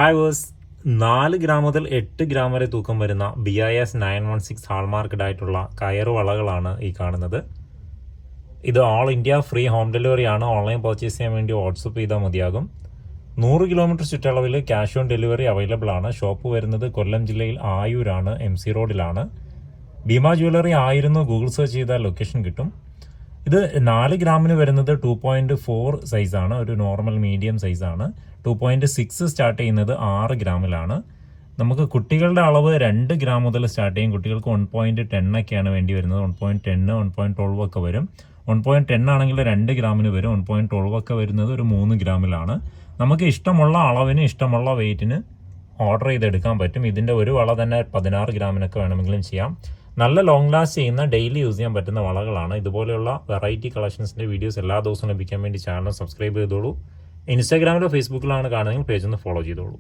Hi verse 4 gram മുതൽ 8 gram വരെ തൂക്കം വരുന്ന BIS 916 ഹാൾമാർക്കഡ് ആയിട്ടുള്ള കയറ് വളകളാണ് ഈ കാണുന്നത്. ഇത് all India free home delivery ആണ്. ഓൺലൈൻ പർച്ചേസ് ചെയ്യാൻ വേണ്ടി വാട്സപ്പ് ചെയ്താൽ മതിയാകും. 100 കിലോമീറ്റർ ചുറ്റളവിൽ ക്യാഷ് ഓൺ ഡെലിവറി അവൈലബിൾ ആണ്. ഷോപ്പ് വരുന്നത് കൊല്ലം ജില്ലയിൽ ആയൂരാണ്, MC റോഡിലാണ്. ഭീമ ജ്വല്ലറി ആയിരുന്നു ഗൂഗിൾ സെർച്ച് ചെയ്താൽ ലൊക്കേഷൻ കിട്ടും. ഇത് 4 ഗ്രാമിന് വരുന്നത് 2.4 സൈസാണ്, ഒരു നോർമൽ മീഡിയം സൈസാണ്. 2.6 സ്റ്റാർട്ട് ചെയ്യുന്നത് 6 ഗ്രാമിലാണ്. നമുക്ക് കുട്ടികളുടെ അളവ് 2 ഗ്രാം മുതൽ സ്റ്റാർട്ട് ചെയ്യും. കുട്ടികൾക്ക് 1.10 ഒക്കെയാണ് വേണ്ടി വരുന്നത്. 1.10, 1.12 ഒക്കെ വരും. 1.10 ആണെങ്കിൽ 2 ഗ്രാമിന് വരും. 1.12 ഒക്കെ വരുന്നത് ഒരു 3 ഗ്രാമിലാണ്. നമുക്ക് ഇഷ്ടമുള്ള അളവിന് ഇഷ്ടമുള്ള വെയിറ്റിന് ഓർഡർ ചെയ്തെടുക്കാൻ പറ്റും. ഇതിൻ്റെ ഒരു വള തന്നെ 16 ഗ്രാമിനൊക്കെ വേണമെങ്കിലും ചെയ്യാം. നല്ല ലോങ് ലാസ്റ്റ് ചെയ്യുന്ന, ഡെയിലി യൂസ് ചെയ്യാൻ പറ്റുന്ന വളകളാണ്. ഇതുപോലെയുള്ള വെറൈറ്റി കളക്ഷൻസിൻ്റെ വീഡിയോസ് എല്ലാ ദിവസവും ലഭിക്കാൻ വേണ്ടി ചാനൽ സബ്സ്ക്രൈബ് ചെയ്തോളൂ. ഇൻസ്റ്റാഗ്രാമിലോ ഫേസ്ബുക്കിലാണ് കാണുന്നതെങ്കിൽ പേജ് ഒന്ന് ഫോളോ ചെയ്തോളൂ.